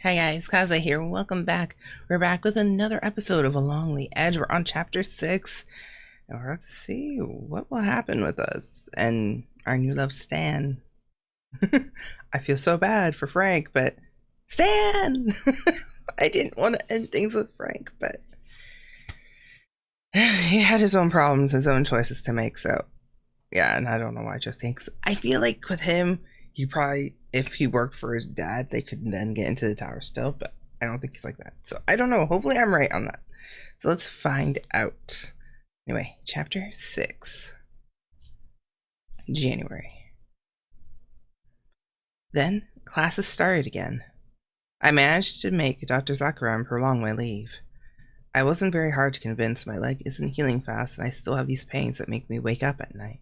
Hi guys, Kaze here. Welcome back. We're back with another episode of Along the Edge. We're on chapter 6. And we're about to see what will happen with us and our new love Stan. I feel so bad for Frank, but Stan! I didn't want to end things with Frank, but he had his own problems, his own choices to make, so yeah, and I don't know why Justine, because I feel like with him, he probably, if he worked for his dad, they could then get into the tower still, but I don't think he's like that. So I don't know. Hopefully I'm right on that. So let's find out. Anyway, chapter 6. January. Then classes started again. I managed to make Dr. Zakaram prolong my leave. I wasn't very hard to convince. My leg isn't healing fast, and I still have these pains that make me wake up at night.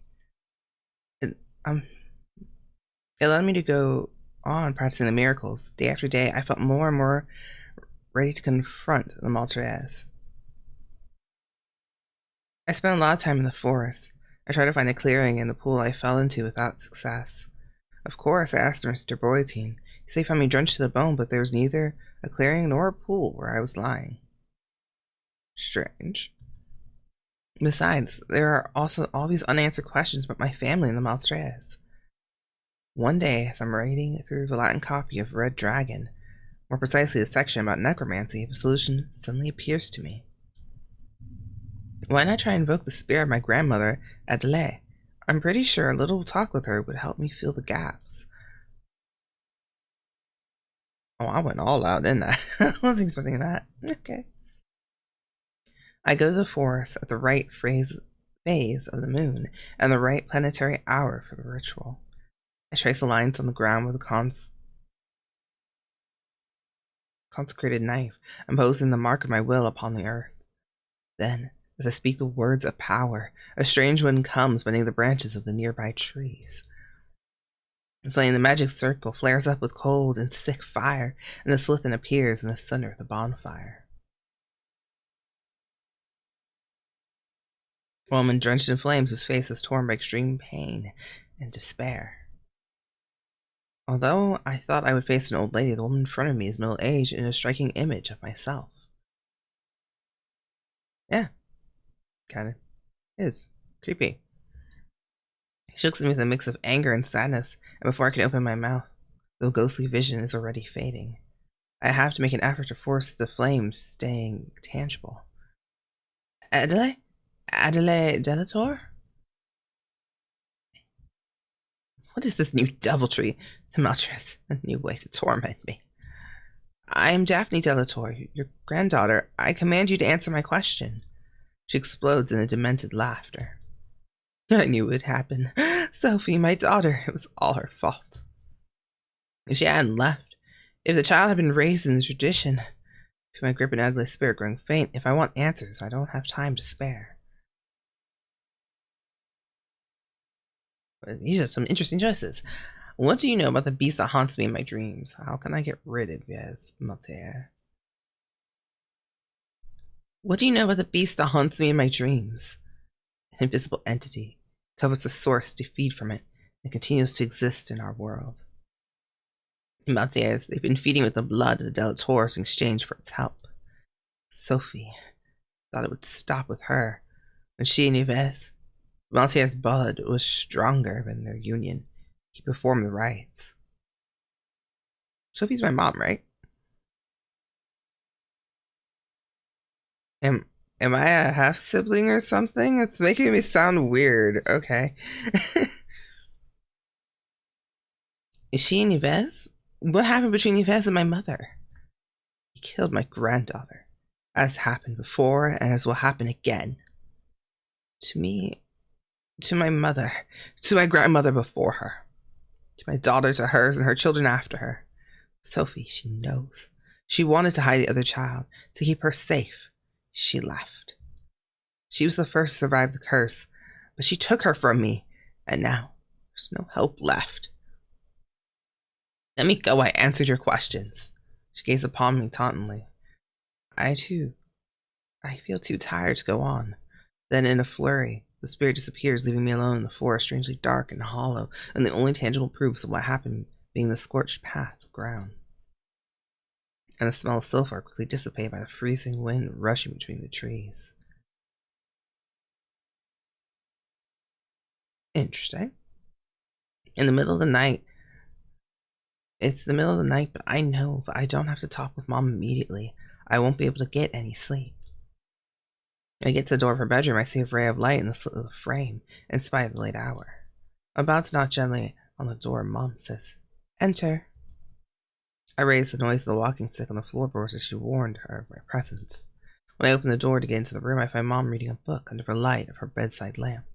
It allowed me to go on practicing the miracles. Day after day, I felt more and more ready to confront the Malterres. I spent a lot of time in the forest. I tried to find a clearing in the pool I fell into without success. Of course, I asked Mr. Boyatine. He said he found me drenched to the bone, but there was neither a clearing nor a pool where I was lying. Strange. Besides, there are also all these unanswered questions about my family in the Malterres. One day, as I'm reading through the Latin copy of Red Dragon, more precisely the section about necromancy, a solution suddenly appears to me. Why not try and invoke the spirit of my grandmother, Adele? I'm pretty sure a little talk with her would help me fill the gaps. Oh, I went all out, didn't I? I wasn't expecting that. Okay. I go to the forest at the right phase of the moon and the right planetary hour for the ritual. I trace the lines on the ground with a consecrated knife, imposing the mark of my will upon the earth. Then, as I speak the words of power, a strange wind comes beneath the branches of the nearby trees. Suddenly the magic circle flares up with cold and sick fire, and the slithin appears in the center of the bonfire. A woman drenched in flames, whose face is torn by extreme pain and despair. Although I thought I would face an old lady, the woman in front of me is middle-aged and a striking image of myself. Yeah, kinda is. Creepy. She looks at me with a mix of anger and sadness, and before I can open my mouth, the ghostly vision is already fading. I have to make an effort to force the flames staying tangible. Adele? Adele Delatour? What is this new deviltry? The Malterres, a new way to torment me. I am Daphne Delatour, your granddaughter. I command you to answer my question. She explodes in a demented laughter. I knew it would happen. Sophie, my daughter, it was all her fault. If she hadn't left, if the child had been raised in the tradition, if my grip and ugly spirit growing faint, if I want answers, I don't have time to spare. These are some interesting choices. What do you know about the beast that haunts me in my dreams? How can I get rid of Yves, Malterres? What do you know about the beast that haunts me in my dreams? An invisible entity covers the source to feed from it and continues to exist in our world. Malterres, they've been feeding with the blood of the Delatours in exchange for its help. Sophie thought it would stop with her when she and Yves, Malterres' blood was stronger than their union. He performed the rites. Sophie's my mom, right? Am I a half sibling or something? It's making me sound weird. Okay. Is she and Yves? What happened between Yves and my mother? He killed my granddaughter, as happened before and as will happen again. To me, to my mother, to my grandmother before her, to my daughter, to hers, and her children after her. Sophie, she knows. She wanted to hide the other child, to keep her safe. She left. She was the first to survive the curse, but she took her from me, and now there's no hope left. Let me go, I answered your questions. She gazed upon me tauntingly. I feel too tired to go on. Then in a flurry, the spirit disappears, leaving me alone in the forest, strangely dark and hollow, and the only tangible proofs of what happened being the scorched path of ground. and the smell of sulfur quickly dissipated by the freezing wind rushing between the trees. Interesting. In the middle of the night. It's the middle of the night, but I know if I don't have to talk with Mom immediately, I won't be able to get any sleep. When I get to the door of her bedroom, I see a ray of light in the slit of the frame, in spite of the late hour. I'm about to knock gently on the door, Mom says, "Enter." I raise the noise of the walking stick on the floorboards as she warned her of my presence. When I open the door to get into the room, I find Mom reading a book under the light of her bedside lamp.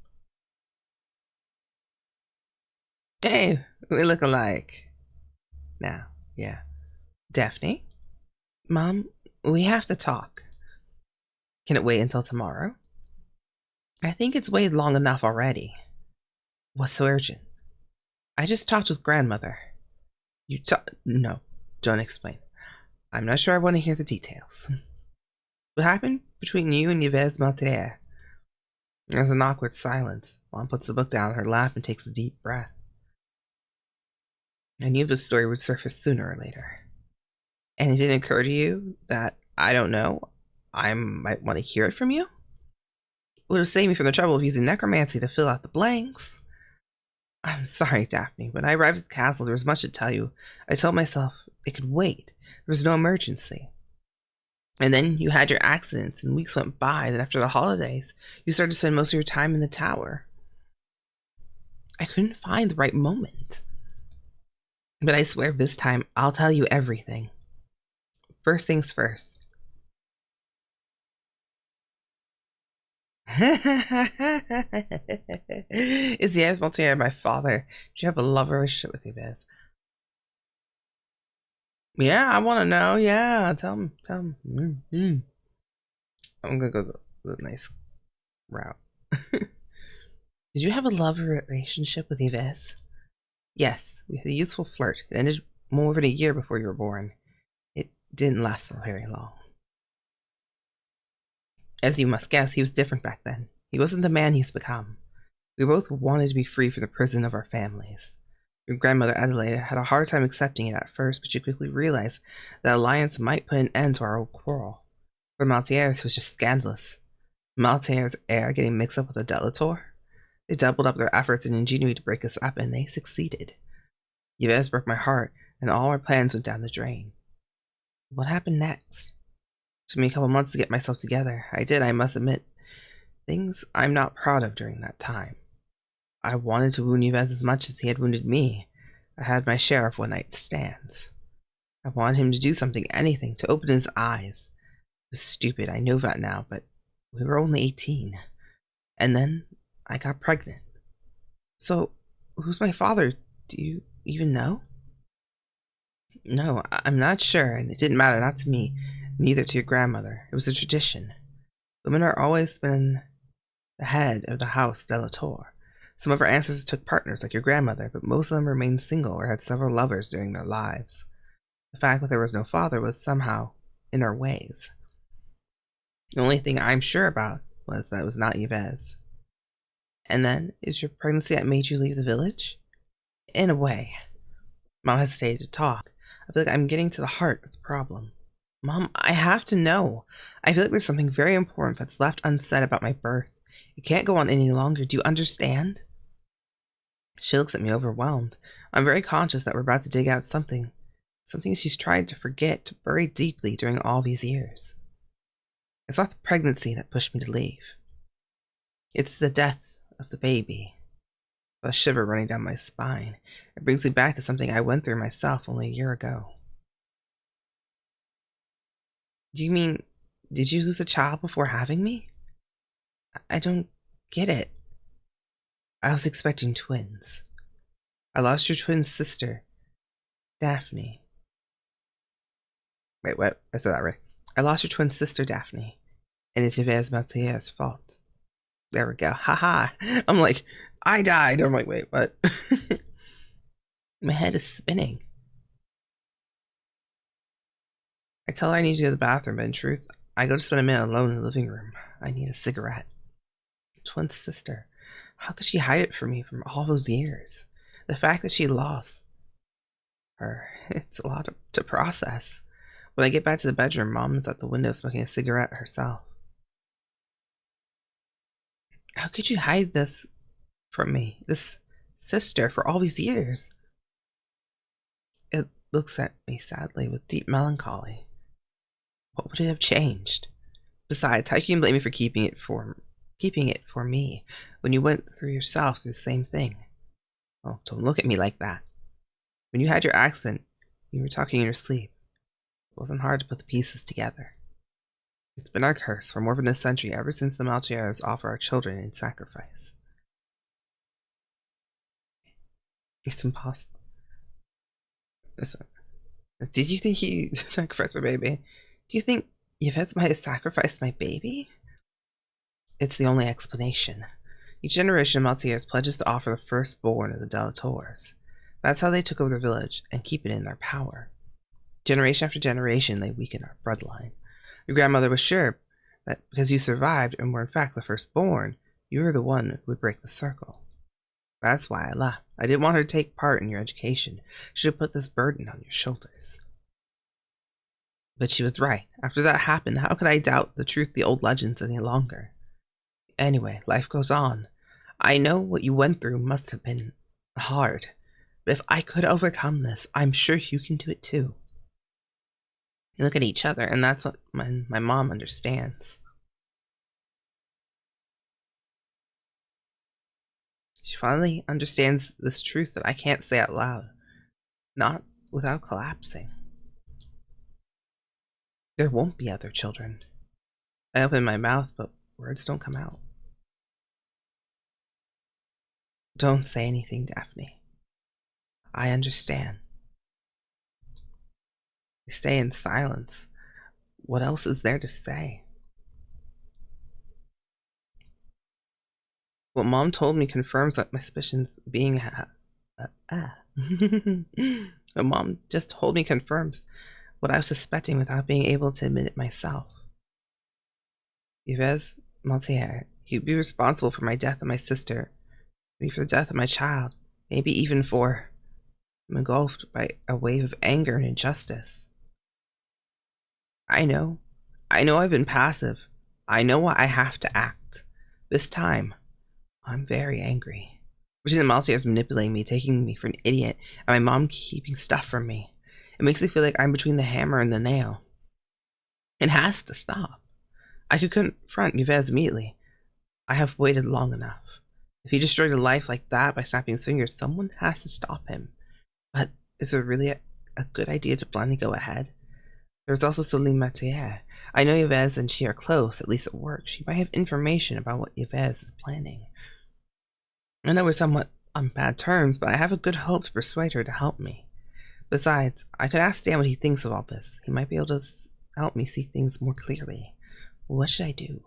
Hey, we look alike. Now, yeah. Daphne? Mom, we have to talk. Can it wait until tomorrow? I think it's waited long enough already. What's so urgent? I just talked with grandmother. No, don't explain. I'm not sure I want to hear the details. What happened between you and Yves Malterres? There's an awkward silence. Mom puts the book down in her lap and takes a deep breath. I knew this story would surface sooner or later. And it didn't occur to you that, I don't know, I might want to hear it from you? It would have saved me from the trouble of using necromancy to fill out the blanks. I'm sorry, Daphne. When I arrived at the castle, there was much to tell you. I told myself it could wait. There was no emergency. And then you had your accidents, and weeks went by. Then after the holidays, you started to spend most of your time in the tower. I couldn't find the right moment. But I swear this time, I'll tell you everything. First things first. Is Yves Malterres my father? Do you have a love relationship with Yves? Yeah, I want to know. Yeah, tell him. I'm gonna go the nice route. Did you have a love relationship with Yves? Yes, we had a youthful flirt. It ended more than a year before you were born. It didn't last so very long. As you must guess, he was different back then. He wasn't the man he's become. We both wanted to be free from the prison of our families. Your grandmother Adelaide had a hard time accepting it at first, but she quickly realized that alliance might put an end to our old quarrel. For Malterres, it was just scandalous. Malterres' heir getting mixed up with a Delatour. They doubled up their efforts and ingenuity to break us up, and they succeeded. Yves broke my heart, and all our plans went down the drain. What happened next? It took me a couple months to get myself together. I did, I must admit, things I'm not proud of during that time. I wanted to wound Yves as much as he had wounded me. I had my share of one-night stands. I wanted him to do something, anything, to open his eyes. It was stupid, I know that now, but we were only 18. And then I got pregnant. So, who's my father? Do you even know? No, I'm not sure, and it didn't matter, not to me, neither to your grandmother. It was a tradition. Women are always been the head of the house Delatour. Some of our ancestors took partners like your grandmother, but most of them remained single or had several lovers during their lives. The fact that there was no father was somehow in our ways. The only thing I'm sure about was that it was not Yves. And then, is your pregnancy that made you leave the village? In a way. Mom hesitated to talk. I feel like I'm getting to the heart of the problem. Mom, I have to know. I feel like there's something very important that's left unsaid about my birth. It can't go on any longer. Do you understand? She looks at me overwhelmed. I'm very conscious that we're about to dig out something she's tried to forget, to bury deeply during all these years. It's not the pregnancy that pushed me to leave. It's the death of the baby. A shiver running down my spine. It brings me back to something I went through myself only a year ago. Do you mean, did you lose a child before having me? I don't get it. I was expecting twins. I lost your twin sister, Daphne. Wait, what? I said that right. I lost your twin sister, Daphne, and it's Yves Malterres' fault. There we go. Haha. I'm like, I died. I'm like, wait, what? My head is spinning. I tell her I need to go to the bathroom, but in truth, I go to spend a minute alone in the living room. I need a cigarette. Twin sister. How could she hide it from me from all those years? The fact that she lost her, it's a lot to process. When I get back to the bedroom, Mom is at the window smoking a cigarette herself. How could you hide this from me, this sister, for all these years? It looks at me sadly with deep melancholy. What would it have changed? Besides, how can you blame me for keeping it for me when you went through yourself through the same thing? Oh, don't look at me like that. When you had your accident, you were talking in your sleep. It wasn't hard to put the pieces together. It's been our curse for more than a century ever since the Malterres offer our children in sacrifice. It's impossible. Did you think he sacrificed my baby? Do you think Yves might have sacrificed my baby? It's the only explanation. Each generation of Malterres pledges to offer the firstborn of the Delatours. That's how they took over the village and keep it in their power. Generation after generation, they weaken our bloodline. Your grandmother was sure that because you survived and were in fact the firstborn, you were the one who would break the circle. That's why I left. I didn't want her to take part in your education. She should have put this burden on your shoulders. But she was right. After that happened, how could I doubt the truth of the old legends any longer? Anyway, life goes on. I know what you went through must have been hard. But if I could overcome this, I'm sure you can do it too. You look at each other, and that's what my mom understands. She finally understands this truth that I can't say out loud, not without collapsing. There won't be other children. I open my mouth, but words don't come out. Don't say anything, Daphne. I understand. We stay in silence. What else is there to say? What Mom told me confirms that my suspicions being what Mom just told me confirms what I was suspecting without being able to admit it myself. Yves Malterres, he'd be responsible for my death and my sister, maybe for the death of my child, maybe even for I'm engulfed by a wave of anger and injustice. I know I've been passive. I know I have to act. This time, I'm very angry. Virginia Malterres manipulating me, taking me for an idiot, and my mom keeping stuff from me. It makes me feel like I'm between the hammer and the nail. It has to stop. I could confront Yves immediately. I have waited long enough. If he destroyed a life like that by snapping his fingers, someone has to stop him. But is it really a good idea to blindly go ahead? There's also Celine Malterres. I know Yves and she are close, at least at work. She might have information about what Yves is planning. I know we're somewhat on bad terms, but I have a good hope to persuade her to help me. Besides, I could ask Stan what he thinks of all this. He might be able to help me see things more clearly. What should I do?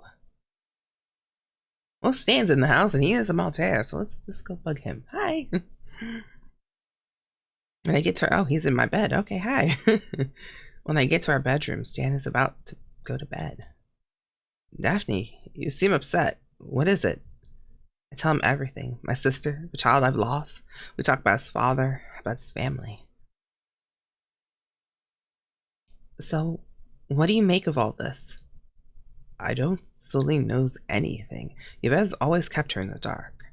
Well, Stan's in the house and he is a Malterres, so let's just go bug him. Hi! When I get to oh, he's in my bed. Okay, hi. When I get to our bedroom, Stan is about to go to bed. Daphne, you seem upset. What is it? I tell him everything. My sister, the child I've lost. We talk about his father, about his family. So, what do you make of all this? I don't think Celine knows anything. Yves always kept her in the dark.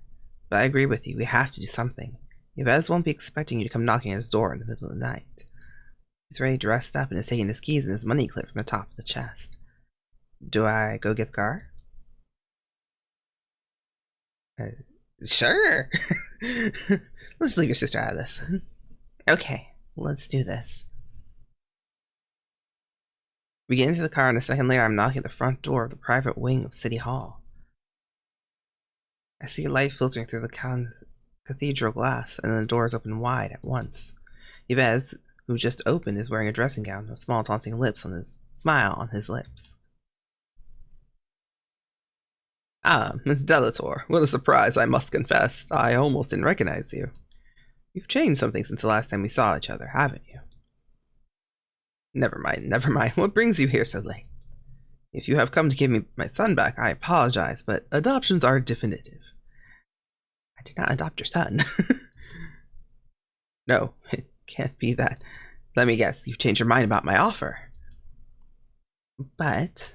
But I agree with you, we have to do something. Yves won't be expecting you to come knocking at his door in the middle of the night. He's already dressed up and is taking his keys and his money clip from the top of the chest. Do I go get the car? Sure. Let's leave your sister out of this. Okay, let's do this. We get into the car and a second later I'm knocking at the front door of the private wing of City Hall. I see a light filtering through the cathedral glass and then the doors open wide at once. Yves, who just opened, is wearing a dressing gown with small taunting smile on his lips. Ah, Miss Delatour, what a surprise, I must confess. I almost didn't recognize you. You've changed something since the last time we saw each other, haven't you? Never mind. What brings you here so late? If you have come to give me my son back, I apologize, but adoptions are definitive. I did not adopt your son. No, it can't be that. Let me guess, you've changed your mind about my offer. But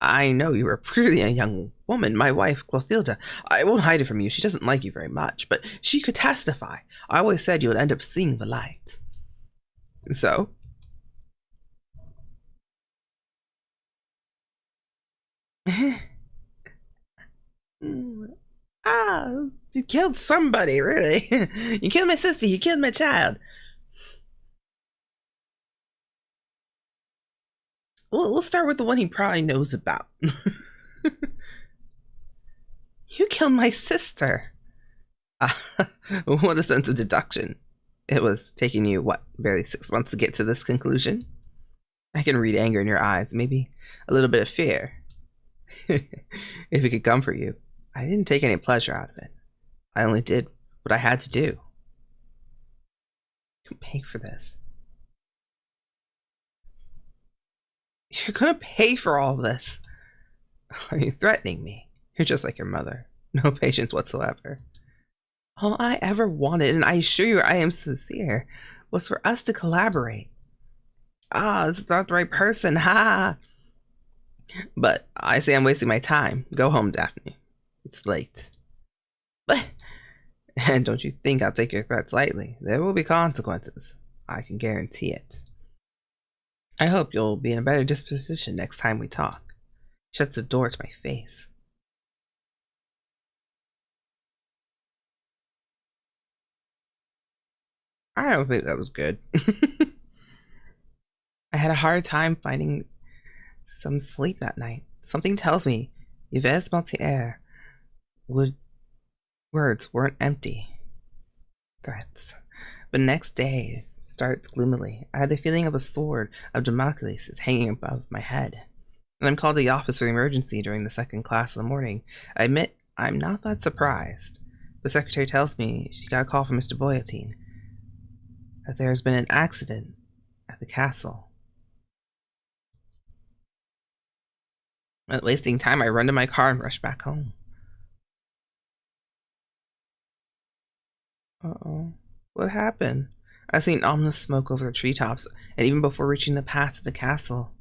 I know you are pretty a young woman, my wife, Clothilda. I won't hide it from you. She doesn't like you very much, but she could testify. I always said you would end up seeing the light. So? You killed somebody, really. You killed my sister, you killed my child. We'll start with the one he probably knows about. You killed my sister. What a sense of deduction. It was taking you, what, barely 6 months to get to this conclusion? I can read anger in your eyes, maybe a little bit of fear. If it could comfort you, I didn't take any pleasure out of it. I only did what I had to do. You pay for this. You're gonna pay for all this. Are you threatening me? You're just like your mother. No patience whatsoever. All I ever wanted, and I assure you I am sincere, was for us to collaborate. This is not the right person, ha! But I say I'm wasting my time. Go home, Daphne. It's late. But, and don't you think I'll take your threats lightly. There will be consequences. I can guarantee it. I hope you'll be in a better disposition next time we talk. Shuts the door to my face. I don't think that was good. I had a hard time finding some sleep that night. Something tells me Yves Malterres words weren't empty threats. But next day starts gloomily. I had the feeling of a sword of Damocles is hanging above my head. And I'm called to the office for emergency during the second class in the morning. I admit I'm not that surprised. The secretary tells me she got a call from Mr. Boyatine that there has been an accident at the castle. Without wasting time, I run to my car and rush back home. Uh-oh. What happened? I seen ominous smoke over the treetops, and even before reaching the path to the castle.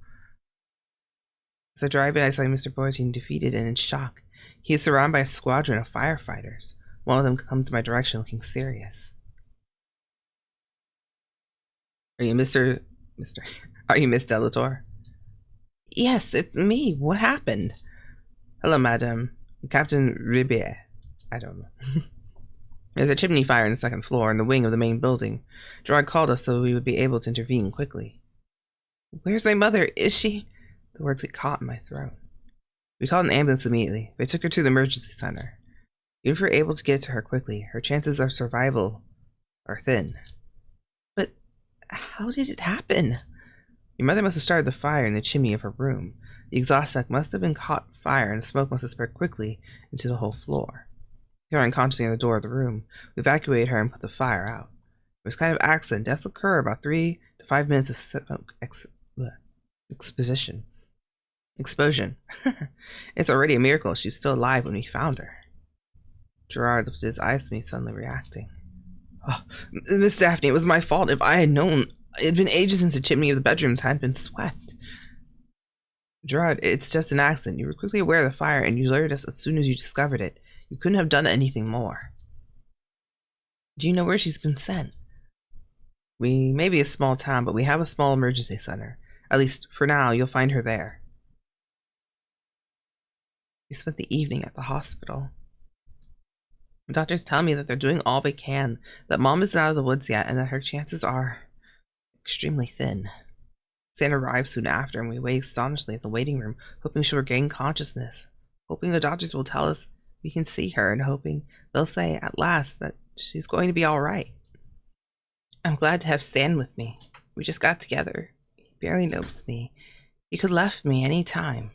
As I drive in, I saw Mr. Boyatine defeated and in shock. He is surrounded by a squadron of firefighters. One of them comes in my direction looking serious. Are you Are you Miss Delatour? Yes, it's me. What happened? Hello, madam. Captain Ribier. I don't know. There's a chimney fire on the second floor in the wing of the main building. Gerard called us so we would be able to intervene quickly. Where's my mother? Is she? The words get caught in my throat. We called an ambulance immediately. They took her to the emergency center. Even if we're able to get to her quickly, her chances of survival are thin. But how did it happen? Your mother must have started the fire in the chimney of her room. The exhaust duct must have been caught fire and the smoke must have spread quickly into the whole floor. Here unconsciously on the door of the room, we evacuated her and put the fire out. It was kind of accident. Deaths occur about 3 to 5 minutes of smoke explosion. It's already a miracle she's still alive when we found her. Gerard lifted his eyes to me, suddenly reacting. Oh, Miss Daphne, it was my fault. If I had known, it had been ages since the chimney of the bedrooms hadn't been swept. Gerard, it's just an accident. You were quickly aware of the fire and you alerted us as soon as you discovered it. You couldn't have done anything more. Do you know where she's been sent? We may be a small town, but we have a small emergency center. At least, for now, you'll find her there. We spent the evening at the hospital. The doctors tell me that they're doing all they can, that Mom isn't out of the woods yet, and that her chances are extremely thin. Santa arrives soon after, and we wait astonishedly at the waiting room, hoping she'll regain consciousness, hoping the doctors will tell us we can see her, and hoping they'll say at last that she's going to be all right. I'm glad to have Stan with me. We just got together. He barely knows me. He could have left me any time.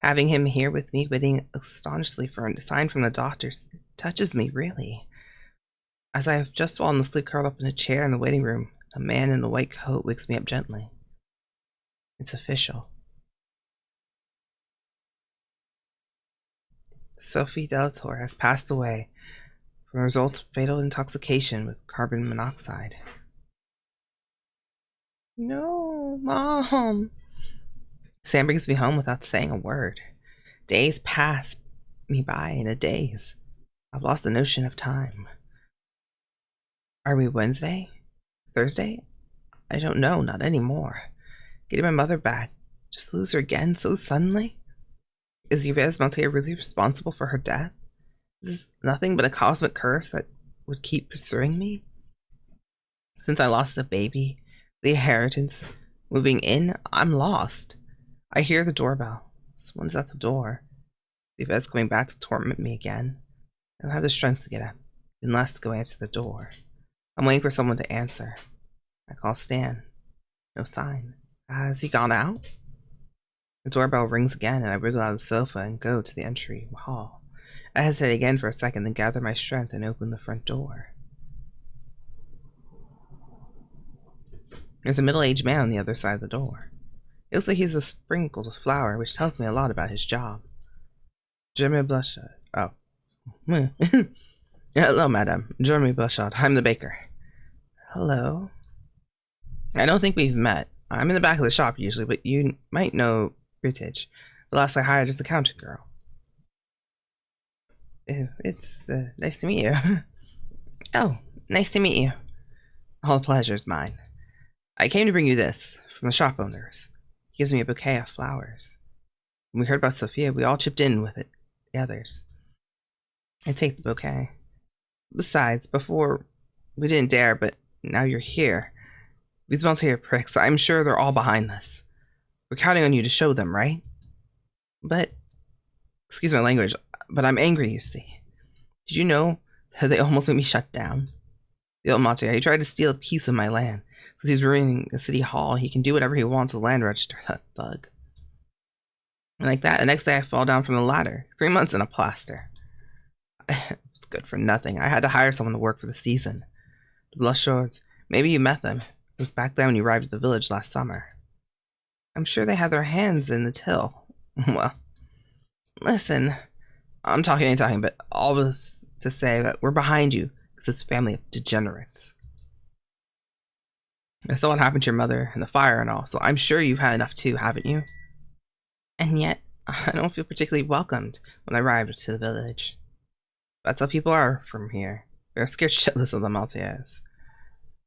Having him here with me, waiting astonishedly for a sign from the doctors, touches me, really. As I have just fallen asleep curled up in a chair in the waiting room, a man in a white coat wakes me up gently. It's official. Sophie Delatour has passed away from the result of fatal intoxication with carbon monoxide. No, Mom. Sam brings me home without saying a word. Days pass me by in a daze. I've lost the notion of time. Are we Wednesday? Thursday? I don't know, not anymore. Getting my mother back. Just lose her again so suddenly? Is Yves Malterres really responsible for her death? Is this nothing but a cosmic curse that would keep pursuing me? Since I lost the baby, the inheritance, moving in, I'm lost. I hear the doorbell. Someone's at the door. Yves coming back to torment me again. I don't have the strength to get up, unless to go answer the door. I'm waiting for someone to answer. I call Stan. No sign. Has he gone out? The doorbell rings again, and I wriggle out of the sofa and go to the entry hall. I hesitate again for a second, then gather my strength and open the front door. There's a middle-aged man on the other side of the door. It looks like he's sprinkled with flour, which tells me a lot about his job. Jeremy Blushot. Oh. Hello, madam. Jeremy Blushot. I'm the baker. Hello. I don't think we've met. I'm in the back of the shop usually, but you might know Vids. The last I hired is the counter girl. It's nice to meet you. Oh, nice to meet you. All the pleasure's mine. I came to bring you this from the shop owners. He gives me a bouquet of flowers. When we heard about Sophia, we all chipped in with it, the others. I take the bouquet. Besides, before we didn't dare, but now you're here. These Malterres pricks, I'm sure they're all behind this. We're counting on you to show them, right? But, excuse my language, but I'm angry, you see. Did you know that they almost made me shut down? The old Malterres, he tried to steal a piece of my land. Because he's ruining the city hall, he can do whatever he wants with the land register, that thug. And like that, the next day I fall down from the ladder. 3 months in a plaster. It was good for nothing. I had to hire someone to work for the season. The Blushords, maybe you met them. It was back then when you arrived at the village last summer. I'm sure they have their hands in the till. Well, listen, I'm talking, but all this to say that we're behind you. It's this family of degenerates. I saw what happened to your mother and the fire and all, so I'm sure you've had enough too, haven't you? And yet, I don't feel particularly welcomed when I arrived to the village. That's how people are from here. They're scared shitless of the Malterres.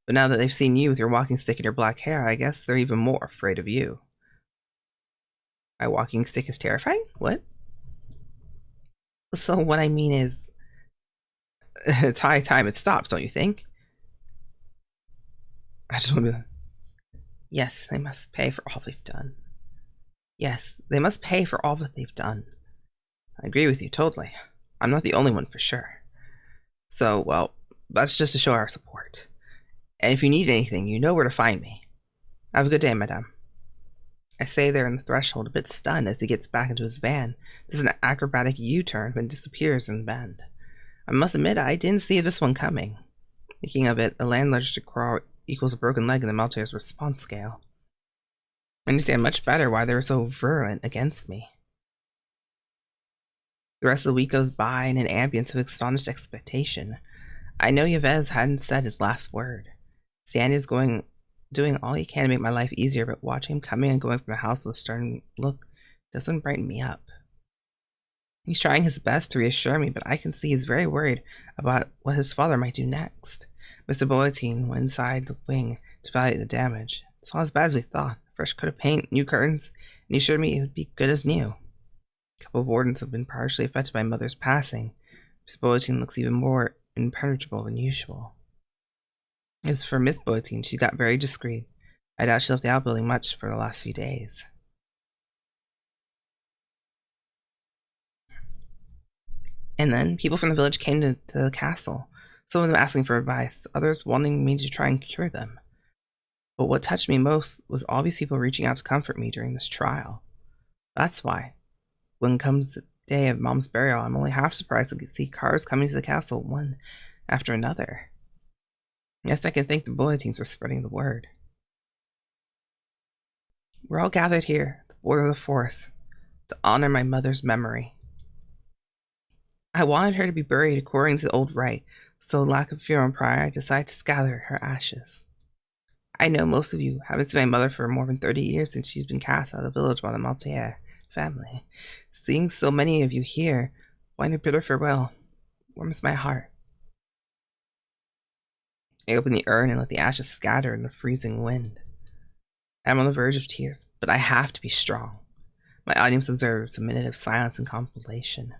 But now that they've seen you with your walking stick and your black hair, I guess they're even more afraid of you. My walking stick is terrifying? What? So what I mean is, it's high time it stops, don't you think? I just want to... Yes, they must pay for all they've done. Yes, they must pay for all that they've done. I agree with you, totally. I'm not the only one for sure. So, well, that's just to show our support. And if you need anything, you know where to find me. Have a good day, madame. I stay there on the threshold, a bit stunned as he gets back into his van, does an acrobatic U-turn, and disappears in the bend. I must admit, I didn't see this one coming. Thinking of it, a land register crawl equals a broken leg in the Malterres response scale. I understand much better why they were so virulent against me. The rest of the week goes by in an ambience of astonished expectation. I know Yves hadn't said his last word. Sandy is doing all he can to make my life easier, but watching him coming and going from the house with a stern look doesn't brighten me up. He's trying his best to reassure me, but I can see he's very worried about what his father might do next. Mr. Boatine went inside the wing to evaluate the damage. It's all as bad as we thought. Fresh coat of paint, new curtains, and he assured me it would be good as new. A couple of wardens have been partially affected by Mother's passing. Mr. Boatine looks even more impenetrable than usual. As for Miss Boatine, she got very discreet. I doubt she left the outbuilding much for the last few days. And then people from the village came to the castle, some of them asking for advice, others wanting me to try and cure them. But what touched me most was all these people reaching out to comfort me during this trial. That's why, when comes the day of Mom's burial, I'm only half surprised to see cars coming to the castle one after another. Yes, I can thank the Boatines for spreading the word. We're all gathered here, at the border of the forest, to honor my mother's memory. I wanted her to be buried according to the old rite, so lack of fear and pride, I decided to scatter her ashes. I know most of you haven't seen my mother for more than 30 years since she's been cast out of the village by the Malterres family. Seeing so many of you here, whine a bitter farewell warms my heart. I open the urn and let the ashes scatter in the freezing wind. I'm on the verge of tears, but I have to be strong. My audience observes a minute of silence and contemplation.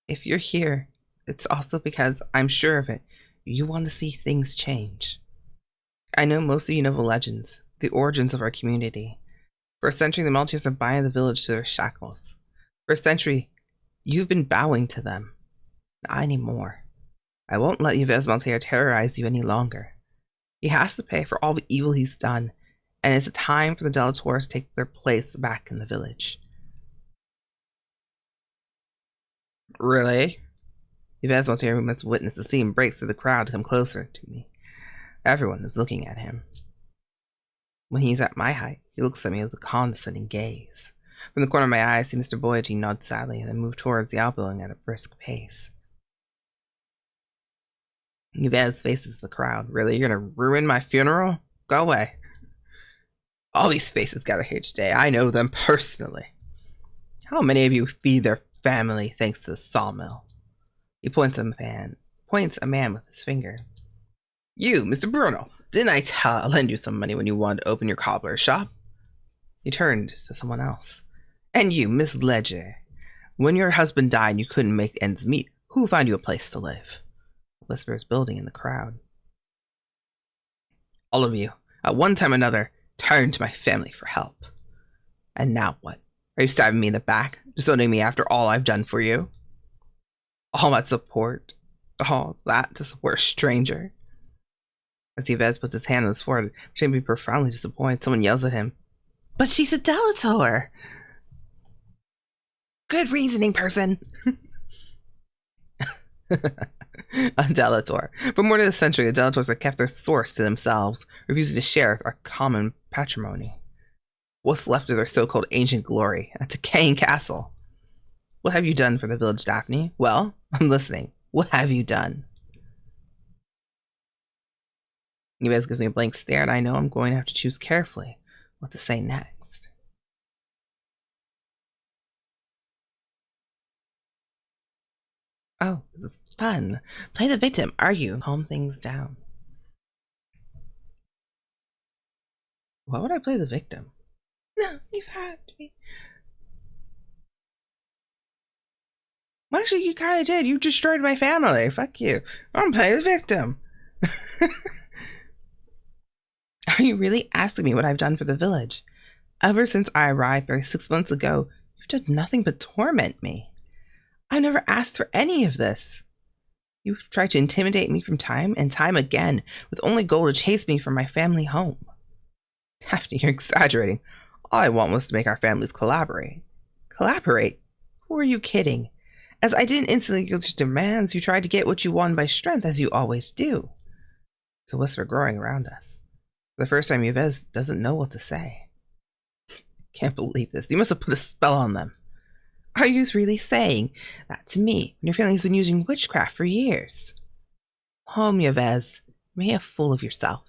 If you're here, it's also because, I'm sure of it, you want to see things change. I know most of you know the legends, the origins of our community. For a century, the Malterres have binded the village to their shackles. For a century, you've been bowing to them. Not anymore. I won't let Yves Malterres terrorize you any longer. He has to pay for all the evil he's done, and it's time for the Delatours to take their place back in the village. Really? Yves Malterres, who must witness the scene, breaks through the crowd to come closer to me. Everyone is looking at him. When he's at my height, he looks at me with a condescending gaze. From the corner of my eye, I see Mr. Boyage nod sadly and then move towards the outbuilding at a brisk pace. Yves faces the crowd. Really? You're gonna ruin my funeral? Go away. All these faces gather here today. I know them personally. How many of you feed their family thanks to the sawmill? He points a man with his finger. You, Mr. Bruno, didn't I lend you some money when you wanted to open your cobbler's shop? He turned to someone else. And you, Miss Ledger, when your husband died and you couldn't make ends meet, who found you a place to live? Whispers building in the crowd. All of you, at one time or another, turned to my family for help. And now what? Are you stabbing me in the back, disowning me after all I've done for you? All that support, all that to support a stranger. As Yves puts his hand on his forehead, pretending to be profoundly disappointed, someone yells at him, "But she's a Delatour!" Good reasoning, person. A Delatour. For more than a century, the Delatours have kept their source to themselves, refusing to share our common patrimony. What's left of their so-called ancient glory, a decaying castle? What have you done for the village, Daphne? Well, I'm listening. What have you done? Yves gives me a blank stare, and I know I'm going to have to choose carefully what to say next. Oh, this is fun. Play the victim, argue, calm things down. Why would I play the victim? No, you've had me. Well, actually, you kind of did. You destroyed my family. Fuck you. I'm playing the victim. Are you really asking me what I've done for the village? Ever since I arrived barely 6 months ago, you've done nothing but torment me. I've never asked for any of this. You've tried to intimidate me from time and time again, with only goal to chase me from my family home. Daphne, you're exaggerating. All I want was to make our families collaborate. Collaborate? Who are you kidding? As I didn't instantly yield to demands, you tried to get what you wanted by strength, as you always do. There's a whisper growing around us. For the first time, Yves doesn't know what to say. Can't believe this. You must have put a spell on them. Are you really saying that to me, when your family's been using witchcraft for years? Home, Yves. Be a fool of yourself.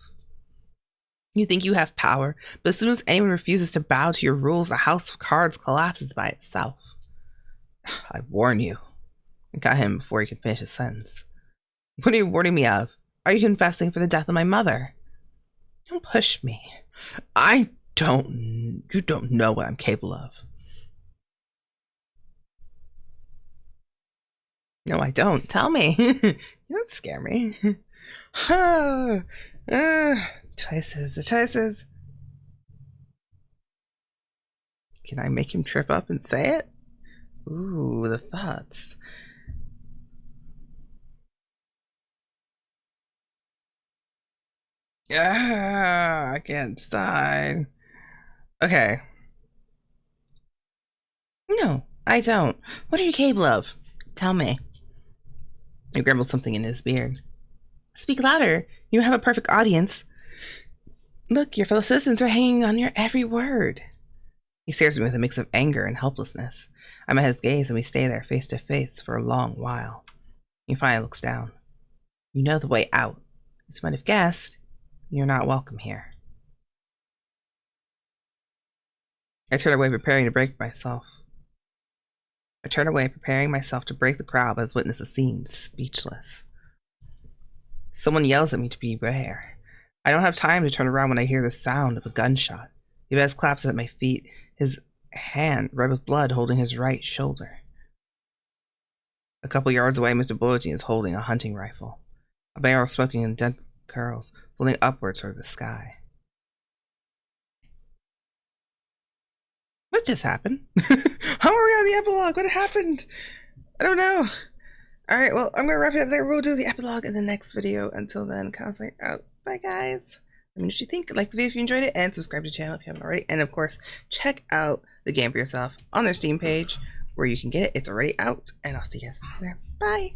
You think you have power, but as soon as anyone refuses to bow to your rules, the house of cards collapses by itself. I warn you. I got him before he could finish his sentence. What are you warning me of? Are you confessing for the death of my mother? Don't push me. You don't know what I'm capable of. No, I don't. Tell me. You don't scare me. Choices, the choices. Can I make him trip up and say it? Ooh, the thoughts. Yeah, I can't decide. Okay. No, I don't. What are you capable of? Tell me. He grumbles something in his beard. Speak louder. You have a perfect audience. Look, your fellow citizens are hanging on your every word. He stares at me with a mix of anger and helplessness. I'm at his gaze and we stay there face to face for a long while. He finally looks down. You know the way out. As you might have guessed, you're not welcome here. I turned away, preparing to break myself. preparing myself to break the crowd, but as witness the scene, speechless. Someone yells at me to beware. I don't have time to turn around when I hear the sound of a gunshot. Yves collapses at my feet, his hand red with blood holding his right shoulder. A couple yards away, Mr. Bulletin is holding a hunting rifle. A barrel smoking in dense curls, floating upwards toward the sky. What just happened? How are we on the epilogue? What happened? I don't know. Alright, well, I'm gonna wrap it up there. We'll do the epilogue in the next video. Until then, Coslight out. Bye, guys. Let me know what you think. Like the video if you enjoyed it, and subscribe to the channel if you haven't already. And of course, check out the game for yourself on their Steam page where you can get it. It's already out, and I'll see you guys there. Bye.